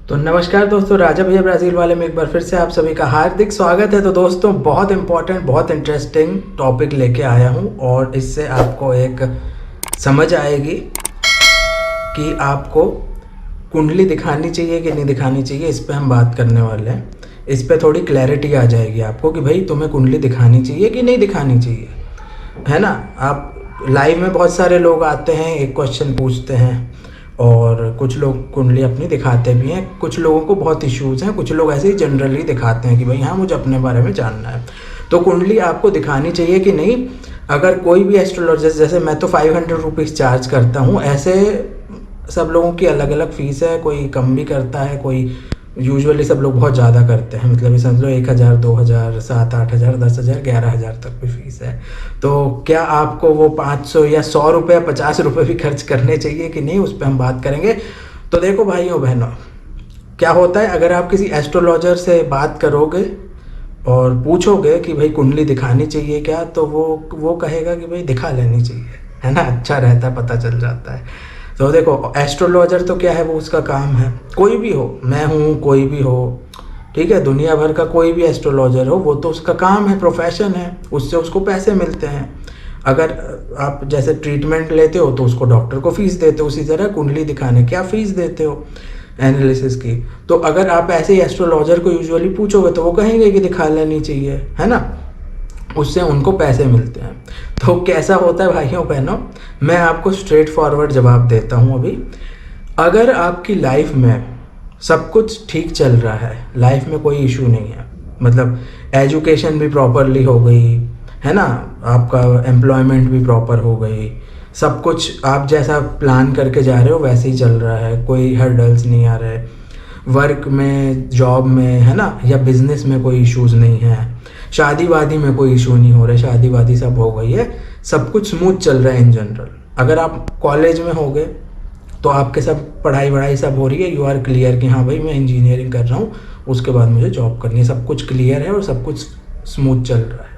तो नमस्कार दोस्तों, राजा भैया ब्राज़ील वाले में एक बार फिर से आप सभी का हार्दिक स्वागत है। तो दोस्तों, बहुत इंपॉर्टेंट बहुत इंटरेस्टिंग टॉपिक लेके आया हूँ और इससे आपको एक समझ आएगी कि आपको कुंडली दिखानी चाहिए कि नहीं दिखानी चाहिए। इस पे हम बात करने वाले हैं। इस पे थोड़ी क्लैरिटी आ जाएगी आपको कि भाई तुम्हें कुंडली दिखानी चाहिए कि नहीं दिखानी चाहिए, है ना। आप लाइव में बहुत सारे लोग आते हैं, एक क्वेश्चन पूछते हैं और कुछ लोग कुंडली अपनी दिखाते भी हैं। कुछ लोगों को बहुत इश्यूज़ हैं, कुछ लोग ऐसे ही जनरली दिखाते हैं कि भाई हाँ मुझे अपने बारे में जानना है। तो कुंडली आपको दिखानी चाहिए कि नहीं। अगर कोई भी एस्ट्रोलॉजिस्ट, जैसे मैं तो 500 रुपीज़ चार्ज करता हूँ, ऐसे सब लोगों की अलग अलग फ़ीस है। कोई कम भी करता है, कोई यूजुअली सब लोग बहुत ज़्यादा करते हैं। मतलब ये समझ लो 1000, 2000, 7-8 हज़ार, 10,000, 11,000 तक भी फीस है। तो क्या आपको वो 500 या 100 रुपये, 50 रुपये भी खर्च करने चाहिए कि नहीं, उस पर हम बात करेंगे। तो देखो भाइयों बहनों, क्या होता है, अगर आप किसी एस्ट्रोलॉजर से बात करोगे और पूछोगे कि भाई कुंडली दिखानी चाहिए क्या, तो वो कहेगा कि भाई दिखा लेनी चाहिए, है ना। अच्छा रहता है, पता चल जाता है। तो देखो, एस्ट्रोलॉजर तो क्या है, वो उसका काम है। कोई भी हो, मैं हूँ, कोई भी हो, ठीक है, दुनिया भर का कोई भी एस्ट्रोलॉजर हो, वो तो उसका काम है, प्रोफेशन है, उससे उसको पैसे मिलते हैं। अगर आप जैसे ट्रीटमेंट लेते हो तो उसको डॉक्टर को फीस देते हो, उसी तरह कुंडली दिखाने क्या फीस देते हो एनालिसिस की। तो अगर आप ऐसे ही एस्ट्रोलॉजर को यूजुअली पूछोगे तो वो कहेंगे कि दिखा लेनी चाहिए, है ना। उससे उनको पैसे मिलते हैं। तो कैसा होता है भाइयों बहनों, मैं आपको स्ट्रेट फॉरवर्ड जवाब देता हूँ अभी। अगर आपकी लाइफ में सब कुछ ठीक चल रहा है, लाइफ में कोई इशू नहीं है, मतलब एजुकेशन भी प्रॉपरली हो गई, है ना, आपका एम्प्लॉयमेंट भी प्रॉपर हो गई, सब कुछ आप जैसा प्लान करके जा रहे हो वैसे ही चल रहा है, कोई हर्डल्स नहीं आ रहे, वर्क में, जॉब में, है ना, या बिजनेस में कोई इश्यूज़ नहीं है, शादी वादी में कोई इशू नहीं हो रहे, शादी वादी सब हो गई है, सब कुछ स्मूथ चल रहा है इन जनरल। अगर आप कॉलेज में होगे तो आपके सब पढ़ाई वढ़ाई सब हो रही है, यू आर क्लियर कि हाँ भाई मैं इंजीनियरिंग कर रहा हूँ, उसके बाद मुझे जॉब करनी है, सब कुछ क्लियर है और सब कुछ स्मूथ चल रहा है।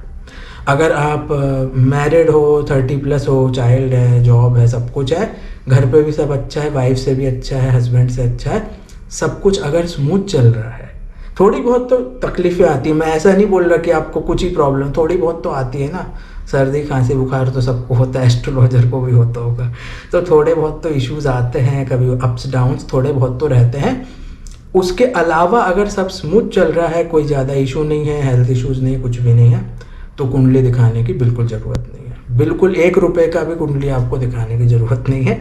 अगर आप मैरिड हो, 30+ हो, चाइल्ड है, जॉब है, सब कुछ है, घर पे भी सब अच्छा है, वाइफ से भी अच्छा है, हस्बैंड से अच्छा है, सब कुछ अगर स्मूथ चल रहा है, थोड़ी बहुत तो तकलीफ़ें आती हैं। मैं ऐसा नहीं बोल रहा कि आपको कुछ ही प्रॉब्लम, थोड़ी बहुत तो आती है ना। सर्दी खांसी बुखार तो सबको होता है, एस्ट्रोलॉजर को भी होता होगा। तो थोड़े बहुत तो इश्यूज़ आते हैं, कभी अप्स डाउन्स थोड़े बहुत तो रहते हैं। उसके अलावा अगर सब स्मूथ चल रहा है, कोई ज़्यादा इशू नहीं है, हेल्थ इश्यूज़ नहीं, कुछ भी नहीं है, तो कुंडली दिखाने की बिल्कुल ज़रूरत नहीं है। बिल्कुल 1 रुपये का भी कुंडली आपको दिखाने की ज़रूरत नहीं है,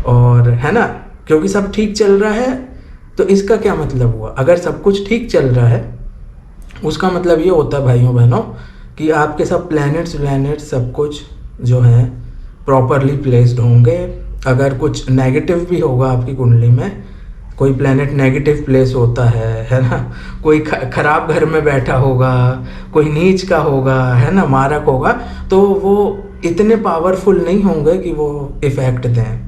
और है ना, क्योंकि सब ठीक चल रहा है। तो इसका क्या मतलब हुआ, अगर सब कुछ ठीक चल रहा है उसका मतलब ये होता है भाइयों बहनों कि आपके सब प्लैनेट्स सब कुछ जो हैं प्रॉपरली प्लेस्ड होंगे। अगर कुछ नेगेटिव भी होगा आपकी कुंडली में, कोई प्लैनेट नेगेटिव प्लेस होता है ना, कोई खराब घर में बैठा होगा, कोई नीच का होगा, है ना, मारक होगा, तो वो इतने पावरफुल नहीं होंगे कि वो इफ़ेक्ट दें,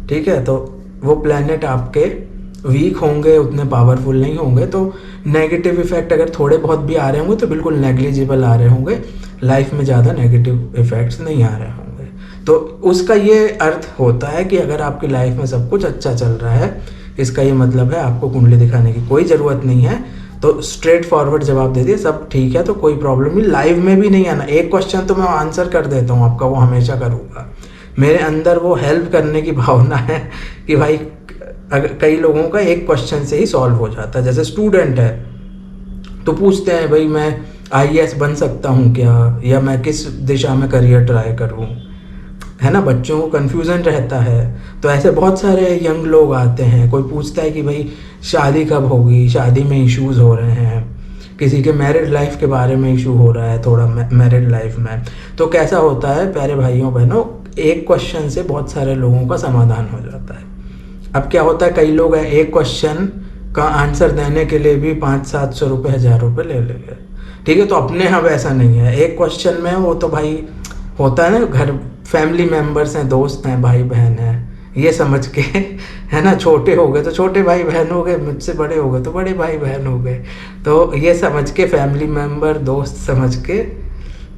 ठीक है। तो वो प्लैनेट आपके वीक होंगे, उतने पावरफुल नहीं होंगे। तो नेगेटिव इफ़ेक्ट अगर थोड़े बहुत भी आ रहे होंगे तो बिल्कुल नेग्लिजिबल आ रहे होंगे, लाइफ में ज़्यादा नेगेटिव इफ़ेक्ट्स नहीं आ रहे होंगे। तो उसका ये अर्थ होता है कि अगर आपकी लाइफ में सब कुछ अच्छा चल रहा है, इसका ये मतलब है आपको कुंडली दिखाने की कोई ज़रूरत नहीं है। तो स्ट्रेट फॉरवर्ड जवाब दे दिए, सब ठीक है, तो कोई प्रॉब्लम नहीं। लाइव में भी नहीं आना, एक क्वेश्चन तो मैं आंसर कर देता हूँ आपका, वो हमेशा करूँगा। मेरे अंदर वो हेल्प करने की भावना है कि भाई अगर कई लोगों का एक क्वेश्चन से ही सॉल्व हो जाता है। जैसे स्टूडेंट है तो पूछते हैं भाई मैं आईएएस बन सकता हूँ क्या, या मैं किस दिशा में करियर ट्राई करूँ, है ना। बच्चों को कन्फ्यूज़न रहता है। तो ऐसे बहुत सारे यंग लोग आते हैं, कोई पूछता है कि भाई शादी कब होगी, शादी में इश्यूज़ हो रहे हैं, किसी के मैरिड लाइफ के बारे में इशू हो रहा है थोड़ा मैरिड लाइफ में। तो कैसा होता है प्यारे भाइयों बहनों, एक क्वेश्चन से बहुत सारे लोगों का समाधान हो जाता है। अब क्या होता है, कई लोग हैं एक क्वेश्चन का आंसर देने के लिए भी 500-700 रुपये, 1000 रुपये ले लेंगे, ठीक है। तो अपने यहाँ वैसा नहीं है, एक क्वेश्चन में वो तो भाई होता है ना, घर फैमिली मेम्बर्स हैं, दोस्त हैं, भाई बहन हैं, ये समझ के, है ना, छोटे हो गए तो छोटे भाई बहन हो गए, मुझसे बड़े हो गए तो बड़े भाई बहन हो गए। तो ये समझ के, फैमिली मेम्बर दोस्त समझ के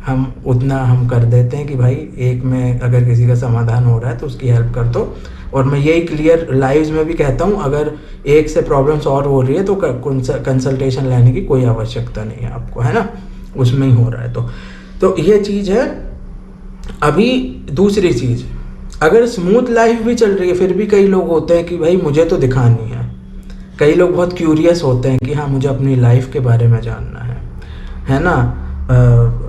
हम उतना हम कर देते हैं कि भाई एक में अगर किसी का समाधान हो रहा है तो उसकी हेल्प कर दो। और मैं यही क्लियर लाइव्स में भी कहता हूँ, अगर एक से प्रॉब्लम सॉल्व हो रही है तो कंसल्टेशन लेने की कोई आवश्यकता नहीं है आपको, है ना, उसमें ही हो रहा है तो ये चीज़ है। अभी दूसरी चीज़, अगर स्मूथ लाइफ भी चल रही है फिर भी कई लोग होते हैं कि भाई मुझे तो दिखानी है। कई लोग बहुत क्यूरियस होते हैं कि हाँ मुझे अपनी लाइफ के बारे में जानना है ना।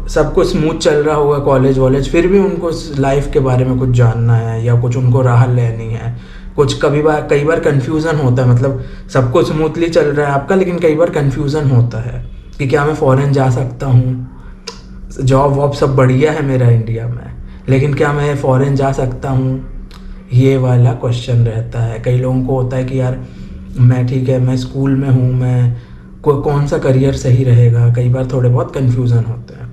सब कुछ स्मूथ चल रहा होगा कॉलेज वॉलेज, फिर भी उनको लाइफ के बारे में कुछ जानना है या कुछ उनको राह लेनी है। कुछ कई बार कन्फ्यूज़न होता है, मतलब सब कुछ स्मूथली चल रहा है आपका लेकिन कई बार कन्फ्यूज़न होता है कि क्या मैं फ़ॉरेन जा सकता हूँ, जॉब वॉब सब बढ़िया है मेरा इंडिया में, लेकिन क्या मैं फ़ॉरेन जा सकता हूँ, ये वाला क्वेश्चन रहता है। कई लोगों को होता है कि यार मैं ठीक है, मैं स्कूल में हूँ, मैं कौन सा करियर सही रहेगा। कई बार थोड़े बहुत कन्फ्यूज़न होते हैं।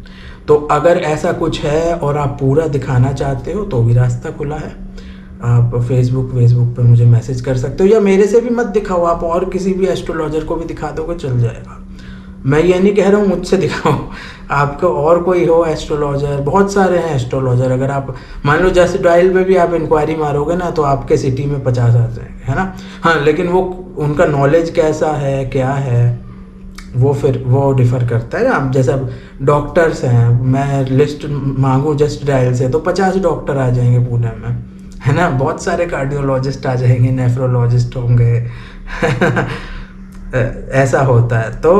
तो अगर ऐसा कुछ है और आप पूरा दिखाना चाहते हो तो भी रास्ता खुला है। आप फेसबुक पे मुझे मैसेज कर सकते हो, या मेरे से भी मत दिखाओ, आप और किसी भी एस्ट्रोलॉजर को भी दिखा दोगे चल जाएगा। मैं ये नहीं कह रहा हूँ मुझसे दिखाओ, आपको और कोई हो एस्ट्रोलॉजर, बहुत सारे हैं एस्ट्रोलॉजर। अगर आप मान लो जस्ट डायल पे भी आप इंक्वायरी मारोगे ना तो आपके सिटी में 50 आ जाएंगे, है ना। हाँ, लेकिन वो उनका नॉलेज कैसा है, क्या है, वो फिर वो डिफ़र करता है ना। आप जैसे अब डॉक्टर्स हैं, मैं लिस्ट मांगूँ जस्ट डायल से तो 50 डॉक्टर आ जाएंगे पुणे में, है ना। बहुत सारे कार्डियोलॉजिस्ट आ जाएंगे, नेफ्रोलॉजिस्ट होंगे ऐसा होता है। तो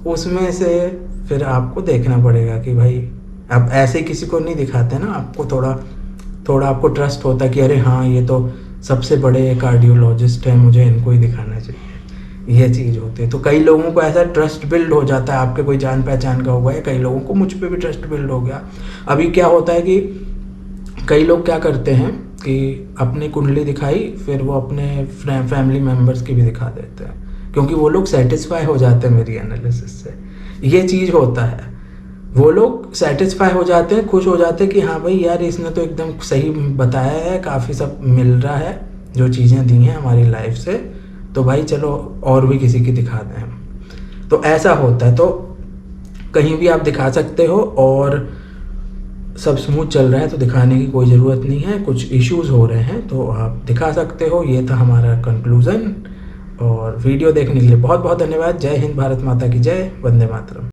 उसमें से फिर आपको देखना पड़ेगा कि भाई अब ऐसे किसी को नहीं दिखाते ना, आपको थोड़ा आपको ट्रस्ट होता है कि अरे हाँ ये तो सबसे बड़े कार्डियोलॉजिस्ट हैं, मुझे इनको ही दिखाना चाहिए, ये चीज़ होती है। तो कई लोगों को ऐसा ट्रस्ट बिल्ड हो जाता है, आपके कोई जान पहचान का होगा, या कई लोगों को मुझ पे भी ट्रस्ट बिल्ड हो गया। अभी क्या होता है कि कई लोग क्या करते हैं कि अपनी कुंडली दिखाई फिर वो अपने फैमिली मेम्बर्स की भी दिखा देते हैं, क्योंकि वो लोग सेटिस्फाई हो जाते हैं मेरी एनालिसिस से। ये चीज़ होता है, वो लोग सेटिस्फाई हो जाते हैं, खुश हो जाते हैं कि हाँ भाई यार इसने तो एकदम सही बताया है, काफ़ी सब मिल रहा है, जो चीज़ें दी हैं हमारी लाइफ से, तो भाई चलो और भी किसी की दिखा दें हम। तो ऐसा होता है। तो कहीं भी आप दिखा सकते हो, और सब स्मूथ चल रहा है तो दिखाने की कोई ज़रूरत नहीं है। कुछ इश्यूज़ हो रहे हैं तो आप दिखा सकते हो। ये था हमारा कंक्लूज़न। और वीडियो देखने के लिए बहुत बहुत धन्यवाद। जय हिंद, भारत माता की जय, वंदे मातरम।